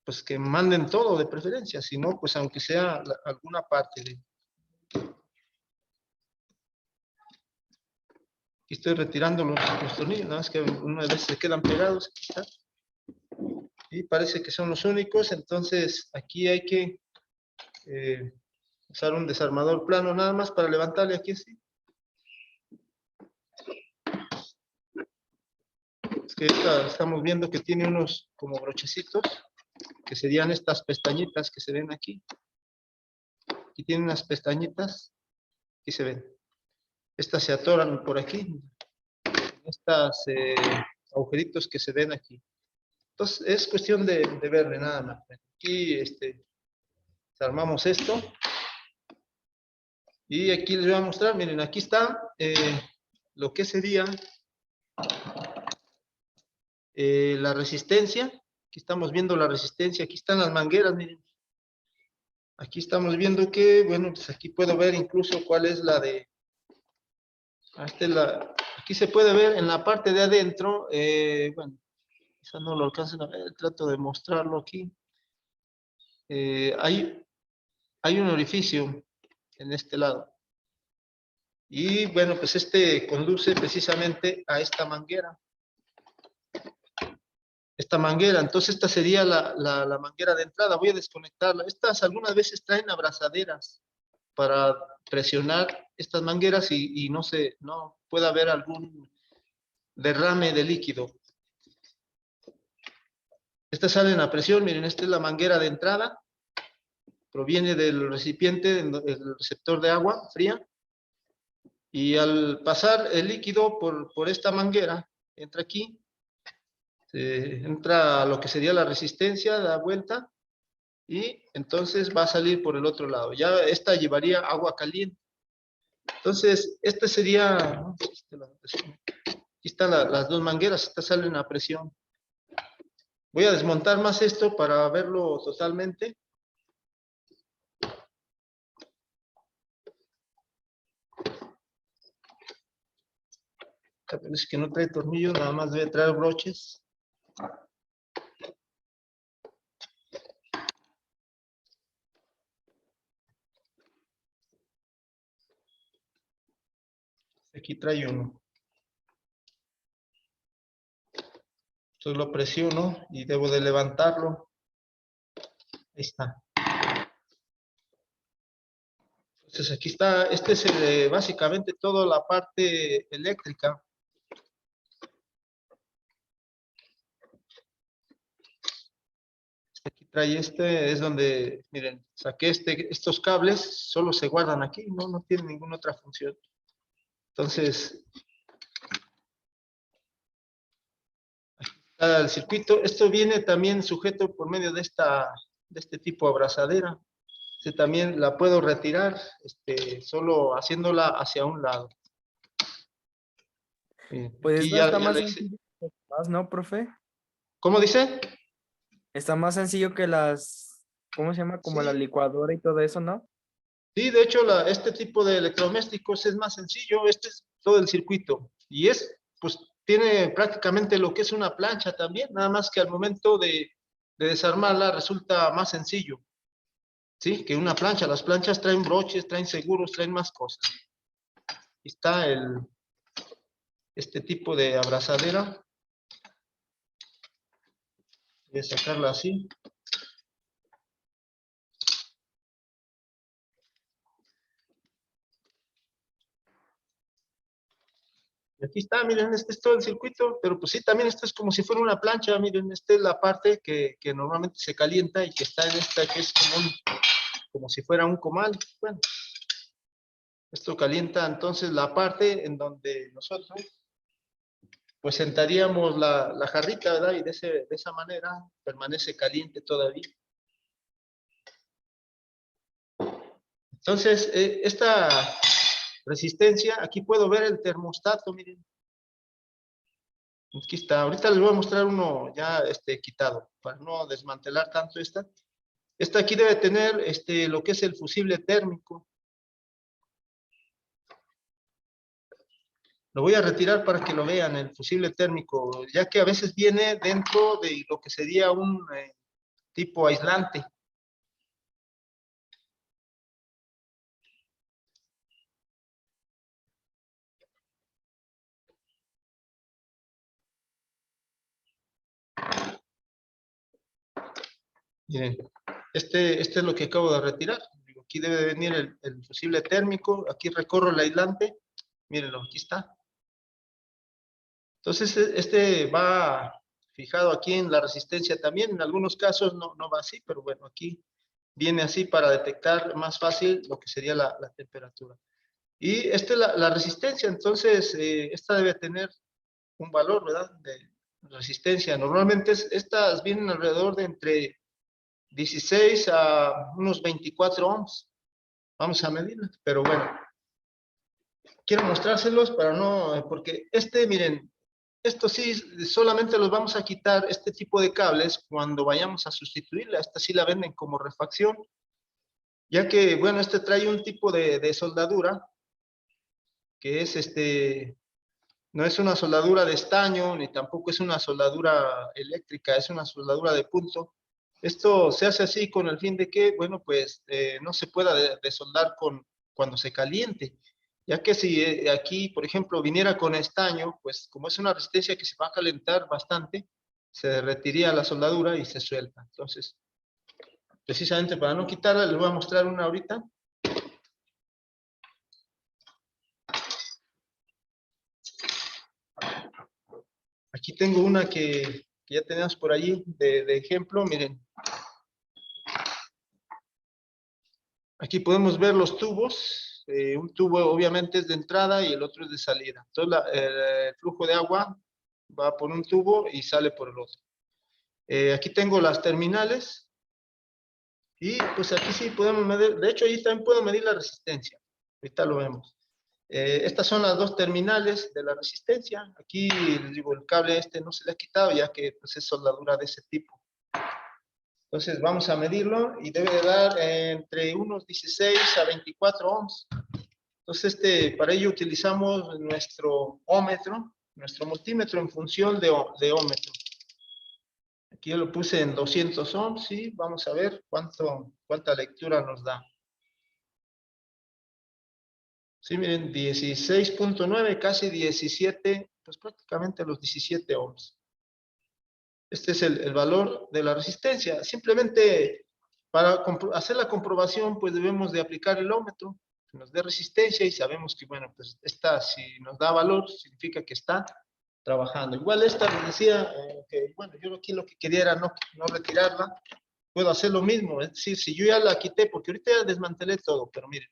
pues, que manden todo de preferencia. Si no, pues, aunque sea alguna parte de... Aquí estoy retirando los tornillos, nada más que una vez se quedan pegados. Aquí está. Y parece que son los únicos, entonces aquí hay que usar un desarmador plano nada más para levantarle aquí así. Es que estamos viendo que tiene unos como brochecitos, que serían estas pestañitas que se ven aquí. Aquí tiene unas pestañitas, aquí se ven. Estas se atoran por aquí. Estas agujeritos que se ven aquí. Entonces es cuestión de verle nada más. Aquí desarmamos esto. Y aquí les voy a mostrar, miren, aquí está lo que sería la resistencia. Aquí estamos viendo la resistencia, aquí están las mangueras, miren. Aquí estamos viendo que, bueno, pues aquí puedo ver incluso cuál es la de... Aquí se puede ver en la parte de adentro, bueno, quizá no lo alcancen a ver, trato de mostrarlo aquí. Hay un orificio en este lado. Y bueno, pues conduce precisamente a esta manguera. Entonces esta sería la manguera de entrada. Voy a desconectarla. Estas algunas veces traen abrazaderas para presionar estas mangueras y no pueda haber algún derrame de líquido. Estas salen a presión, miren, esta es la manguera de entrada. proviene del recipiente, el receptor de agua fría, y al pasar el líquido por esta manguera, entra aquí, entra a lo que sería la resistencia, da vuelta, y entonces va a salir por el otro lado. Ya esta llevaría agua caliente. Entonces, este sería, ¿no? Aquí están las dos mangueras, estas salen a presión. Voy a desmontar más esto para verlo totalmente. Parece que no trae tornillos, nada más debe traer broches. Aquí trae uno. Entonces lo presiono y debo de levantarlo. Ahí está. Entonces aquí está, este es básicamente toda la parte eléctrica. Aquí trae es donde, miren, saqué estos cables, solo se guardan aquí, no tienen ninguna otra función. Entonces, aquí está el circuito. Esto viene también sujeto por medio de este tipo de abrazadera. También la puedo retirar, solo haciéndola hacia un lado. Pues Aquí esta está ya más le hice. sencillo que las demás, ¿no, profe? ¿Cómo dice? Está más sencillo que las, ¿cómo se llama? Como la Sí, licuadora y todo eso, ¿no? sí, de hecho, este tipo de electrodomésticos es más sencillo. Este es todo el circuito. Y pues, tiene prácticamente lo que es una plancha también, nada más que al momento de desarmarla resulta más sencillo, ¿sí? Que una plancha. Las planchas traen broches, traen seguros, traen más cosas. Aquí está este tipo de abrazadera. Voy a sacarla así. Y aquí está, miren, este es todo el circuito, pero pues sí, también esto es como si fuera una plancha, miren, esta es la parte que normalmente se calienta y que está en esta, que es como si fuera un comal. Bueno, esto calienta entonces la parte en donde nosotros pues sentaríamos la jarrita, ¿verdad? Y de esa manera permanece caliente todavía. Entonces, esta resistencia, aquí puedo ver el termostato, miren. Aquí está. Ahorita les voy a mostrar uno ya quitado, para no desmantelar tanto esta. Esta aquí debe tener lo que es el fusible térmico. Lo voy a retirar para que lo vean, el fusible térmico, ya que a veces viene dentro de lo que sería un tipo aislante. Miren, este es lo que acabo de retirar. Aquí debe de venir el fusible térmico, aquí recorro el aislante, mírenlo, aquí está. Entonces, va fijado aquí en la resistencia también, en algunos casos no va así, pero bueno, aquí viene así para detectar más fácil lo que sería la temperatura. Y esta es la resistencia, entonces esta debe tener un valor, ¿verdad? De resistencia. Normalmente estas vienen alrededor de entre 16 a unos 24 ohms. Vamos a medirlas, pero bueno, quiero mostrárselos para no, porque miren, esto sí, solamente los vamos a quitar este tipo de cables cuando vayamos a sustituirla. Esta sí la venden como refacción, ya que, bueno, trae un tipo de soldadura que es no es una soldadura de estaño, ni tampoco es una soldadura eléctrica, es una soldadura de punto. Esto se hace así con el fin de que, bueno, pues no se pueda desoldar cuando se caliente. Ya que si aquí, por ejemplo, viniera con estaño, pues como es una resistencia que se va a calentar bastante, se derretiría la soldadura y se suelta. Entonces, precisamente para no quitarla, les voy a mostrar una ahorita. Aquí tengo una que ya tenemos por allí de ejemplo, miren. Aquí podemos ver los tubos. Un tubo obviamente es de entrada y el otro es de salida. Entonces el flujo de agua va por un tubo y sale por el otro. Aquí tengo las terminales. Y pues aquí sí podemos medir, de hecho ahí también puedo medir la resistencia. Ahorita lo vemos. Estas son las dos terminales de la resistencia. Aquí les digo, el cable este no se le ha quitado ya que pues, es soldadura de ese tipo. Entonces vamos a medirlo y debe de dar entre unos 16 a 24 ohms. Entonces para ello utilizamos nuestro ómetro, nuestro multímetro en función de ómetro. Aquí yo lo puse en 200 ohms y vamos a ver cuánta lectura nos da. Sí, miren, 16.9, casi 17, pues prácticamente los 17 ohms. Este es el valor de la resistencia. Simplemente para hacer la comprobación, pues debemos de aplicar el ómetro, que nos dé resistencia y sabemos que, bueno, pues esta, si nos da valor, significa que está trabajando. Igual esta les decía que, bueno, yo aquí lo que quería era no retirarla. Puedo hacer lo mismo, es decir, si yo ya la quité, porque ahorita ya desmantelé todo, pero miren,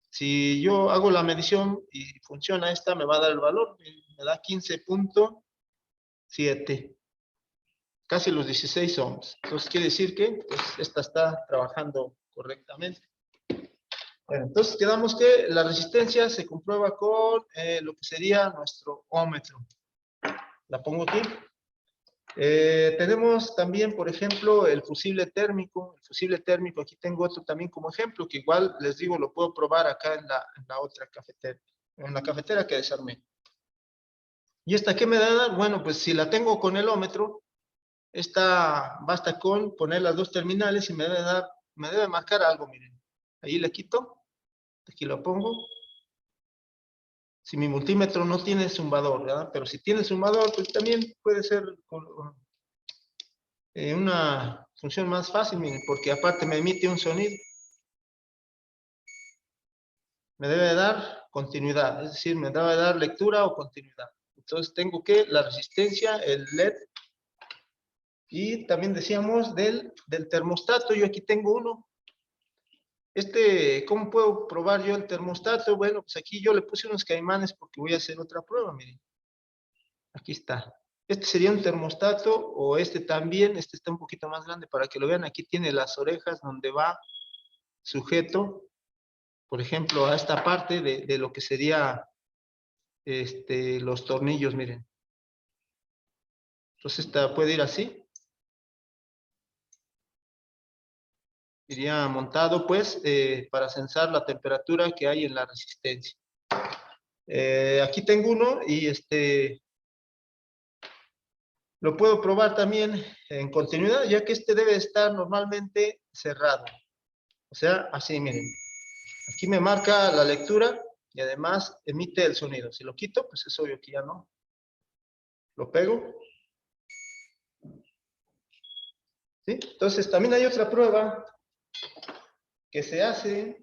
si yo hago la medición y funciona esta, me va a dar el valor, me da 15.7, casi los 16 ohms. Entonces quiere decir que pues, esta está trabajando correctamente. Bueno, entonces quedamos que la resistencia se comprueba con lo que sería nuestro ómetro. La pongo aquí. Tenemos también, por ejemplo, el fusible térmico. El fusible térmico, aquí tengo otro también como ejemplo, que igual les digo, lo puedo probar acá en la otra cafetera, en la cafetera que desarmé. ¿Y esta qué me da? Bueno, pues si la tengo con el ómetro, esta basta con poner las dos terminales y me debe marcar algo, miren. Ahí le quito, aquí lo pongo. Si mi multímetro no tiene zumbador, ¿verdad? Pero si tiene zumbador, pues también puede ser una función más fácil, miren, porque aparte me emite un sonido. Me debe dar continuidad, es decir, me debe dar lectura o continuidad. Entonces tengo que la resistencia, el LED, y también decíamos del termostato. Yo aquí tengo uno. ¿Cómo puedo probar yo el termostato? Bueno, pues aquí yo le puse unos caimanes porque voy a hacer otra prueba, miren. Aquí está. Este sería un termostato o este también. Este está un poquito más grande para que lo vean. Aquí tiene las orejas donde va sujeto, por ejemplo, a esta parte de lo que sería los tornillos, miren. Entonces puede ir así. Iría montado, pues, para censar la temperatura que hay en la resistencia. Aquí tengo uno y lo puedo probar también en continuidad, ya que debe estar normalmente cerrado. O sea, así, miren. Aquí me marca la lectura y además emite el sonido. Si lo quito, pues es obvio que ya no. Lo pego. ¿Sí? Entonces, también hay otra prueba que se hace,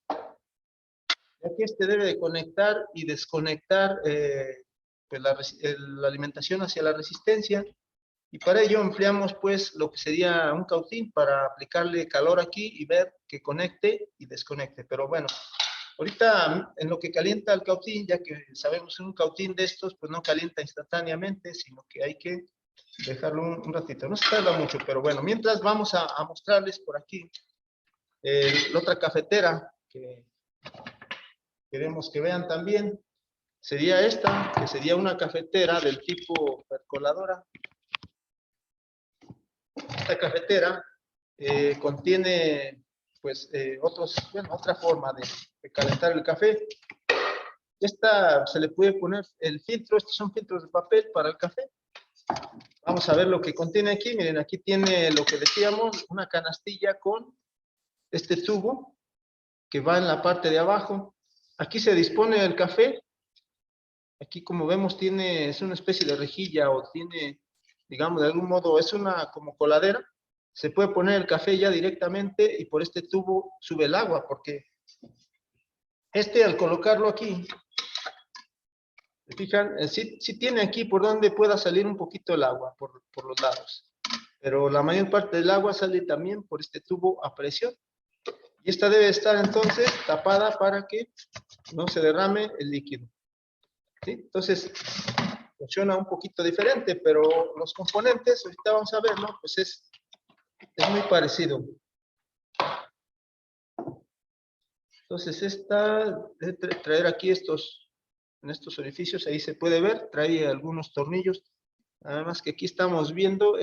ya que debe de conectar y desconectar pues la alimentación hacia la resistencia. Y para ello empleamos pues lo que sería un cautín para aplicarle calor aquí y ver que conecte y desconecte. Pero bueno, ahorita en lo que calienta el cautín, ya que sabemos un cautín de estos pues no calienta instantáneamente, sino que hay que dejarlo un ratito. No se tarda mucho, pero bueno, mientras vamos a mostrarles por aquí la otra cafetera que queremos que vean también. Sería esta, que sería una cafetera del tipo percoladora. Esta cafetera contiene pues otra forma de calentar el café. Esta se le puede poner el filtro, estos son filtros de papel para el café. Vamos a ver lo que contiene aquí. Miren, aquí tiene lo que decíamos, una canastilla con este tubo que va en la parte de abajo. Aquí se dispone el café. Aquí como vemos es una especie de rejilla o tiene, digamos, de algún modo, es una como coladera. Se puede poner el café ya directamente y por este tubo sube el agua, porque al colocarlo aquí, ¿se fijan? Sí tiene aquí por donde pueda salir un poquito el agua, por los lados. Pero la mayor parte del agua sale también por este tubo a presión. Y esta debe estar entonces tapada para que no se derrame el líquido. ¿Sí? Entonces, funciona un poquito diferente, pero los componentes, ahorita vamos a verlo, pues es muy parecido. Entonces, traer aquí en estos orificios, ahí se puede ver, trae algunos tornillos. Nada más que aquí estamos viendo,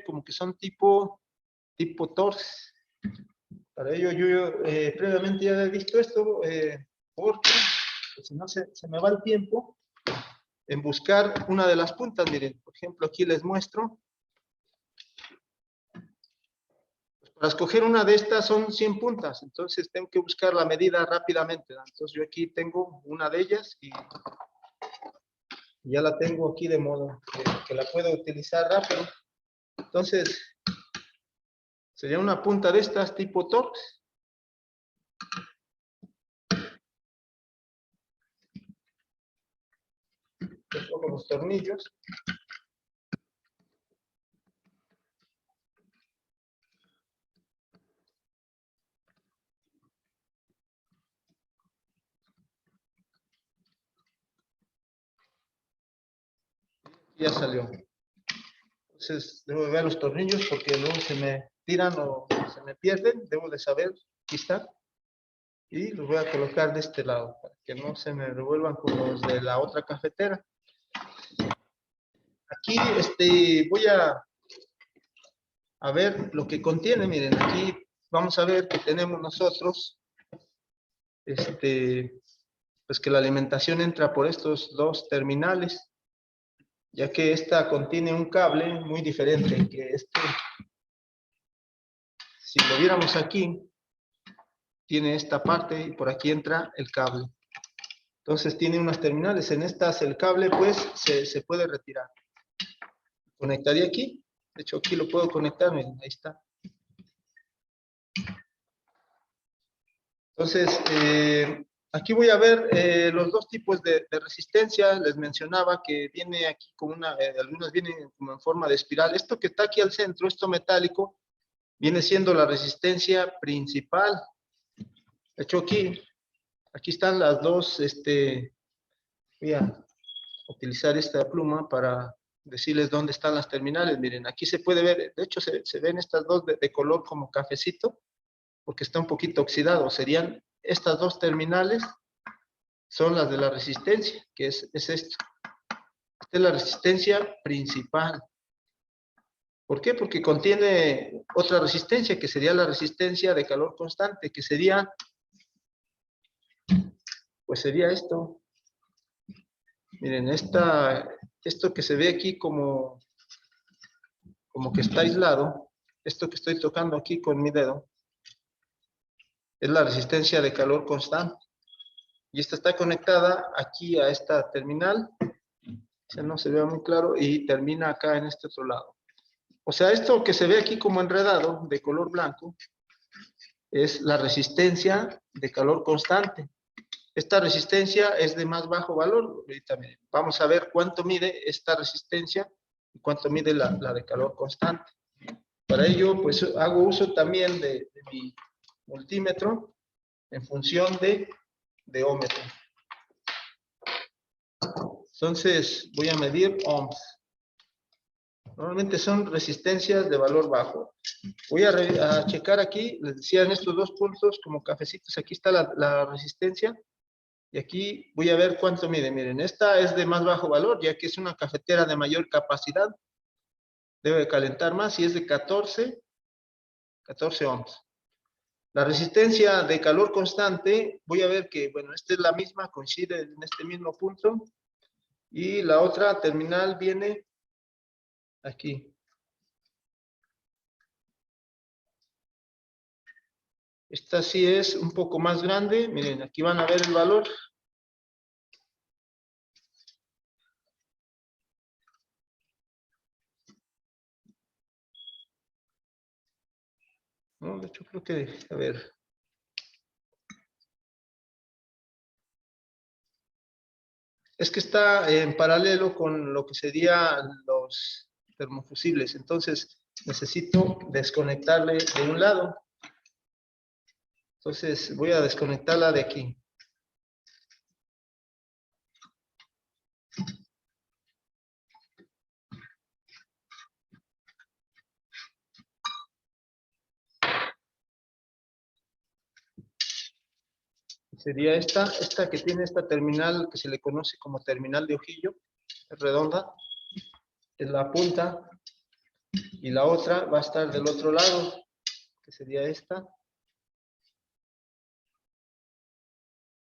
como que son tipo Torx. Para ello, yo previamente ya he visto esto, porque pues, si no se me va el tiempo en buscar una de las puntas. Miren, por ejemplo, aquí les muestro. Para escoger una de estas son 100 puntas, entonces tengo que buscar la medida rápidamente, ¿no? Entonces yo aquí tengo una de ellas y ya la tengo aquí de modo que la puedo utilizar rápido. Entonces, sería una punta de estas tipo Torx. Con los tornillos. Ya salió. Entonces, debo de ver los tornillos porque luego se me tiran o se me pierden. Debo de saber, aquí están. Y los voy a colocar de este lado para que no se me revuelvan con los de la otra cafetera. Aquí voy a ver lo que contiene. Miren, aquí vamos a ver que tenemos nosotros pues que la alimentación entra por estos dos terminales, ya que esta contiene un cable muy diferente que si lo viéramos aquí, tiene esta parte y por aquí entra el cable. Entonces tiene unas terminales, en estas el cable pues se puede retirar. Conectaría aquí, de hecho aquí lo puedo conectar, miren, ahí está. Entonces, aquí voy a ver los dos tipos de resistencia. Les mencionaba que viene aquí como algunas vienen como en forma de espiral. Esto que está aquí al centro, esto metálico, viene siendo la resistencia principal. De hecho, aquí están las dos, voy a utilizar esta pluma para decirles dónde están las terminales. Miren, aquí se puede ver, de hecho se ven estas dos de color como cafecito, porque está un poquito oxidado. Serían estas dos terminales, son las de la resistencia, que es esto. Esta es la resistencia principal. ¿Por qué? Porque contiene otra resistencia, que sería la resistencia de calor constante, que sería, pues sería esto. Miren, esto que se ve aquí como que está aislado, esto que estoy tocando aquí con mi dedo, es la resistencia de calor constante. Y esta está conectada aquí a esta terminal, no se ve muy claro, y termina acá en este otro lado. O sea, esto que se ve aquí como enredado, de color blanco, es la resistencia de calor constante. Esta resistencia es de más bajo valor. Ahorita vamos a ver cuánto mide esta resistencia y cuánto mide la de calor constante. Para ello, pues hago uso también de mi multímetro en función de ómetro. Entonces, voy a medir ohms. Normalmente son resistencias de valor bajo. Voy a checar aquí, les decía en estos dos puntos como cafecitos, aquí está la resistencia. Y aquí voy a ver cuánto mide. Miren, esta es de más bajo valor, ya que es una cafetera de mayor capacidad. Debe calentar más y es de 14 ohms. La resistencia de calor constante, voy a ver que, bueno, esta es la misma, coincide en este mismo punto. Y la otra terminal viene aquí. Esta sí es un poco más grande. Miren, aquí van a ver el valor. No, de hecho creo que, a ver. Es que está en paralelo con lo que serían los termofusibles. Entonces necesito desconectarle de un lado. Entonces voy a desconectarla de aquí. Sería esta que tiene esta terminal que se le conoce como terminal de ojillo, es redonda, es la punta, y la otra va a estar del otro lado, que sería esta.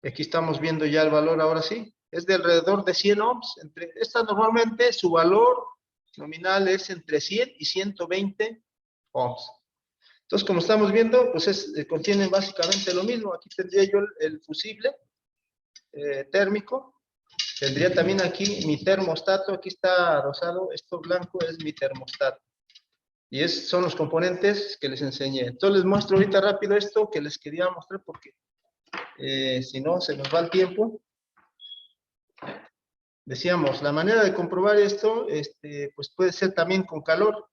Y aquí estamos viendo ya el valor, ahora sí, es de alrededor de 100 ohms. Esta normalmente su valor nominal es entre 100 y 120 ohms. Entonces, como estamos viendo, pues contiene básicamente lo mismo. Aquí tendría yo el fusible térmico. Tendría también aquí mi termostato. Aquí está rosado. Esto blanco es mi termostato. Y son los componentes que les enseñé. Entonces, les muestro ahorita rápido esto que les quería mostrar porque si no, se nos va el tiempo. Decíamos, la manera de comprobar esto, pues puede ser también con calor.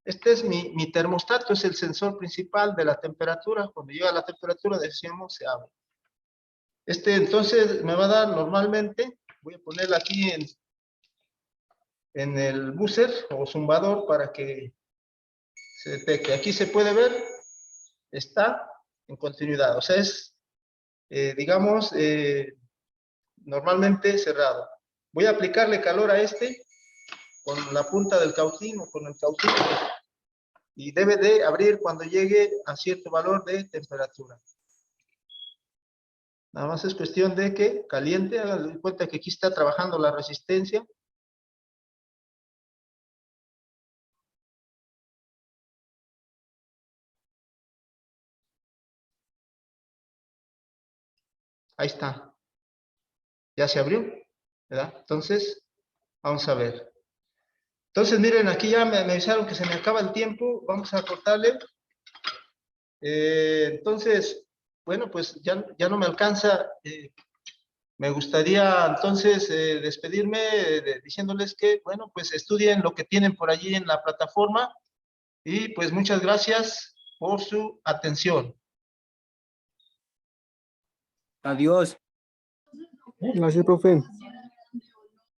Este es mi termostato, es el sensor principal de la temperatura. Cuando llega a la temperatura, decíamos, se abre. Entonces me va a dar normalmente, voy a ponerla aquí en el buzzer o zumbador para que se detecte. Aquí se puede ver, está en continuidad. O sea, es, digamos, normalmente cerrado. Voy a aplicarle calor a con la punta del cautín o con el cautín. Y debe de abrir cuando llegue a cierto valor de temperatura. Nada más es cuestión de que caliente, hagan de cuenta que aquí está trabajando la resistencia. Ahí está. Ya se abrió, ¿verdad? Entonces, vamos a ver. Entonces, miren, aquí ya me avisaron que se me acaba el tiempo. Vamos a cortarle. Entonces, bueno, pues ya no me alcanza. Me gustaría entonces despedirme diciéndoles que, bueno, pues estudien lo que tienen por allí en la plataforma y pues muchas gracias por su atención. Adiós. Gracias, profe.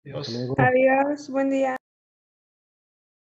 Adiós. Hasta luego. Adiós, buen día.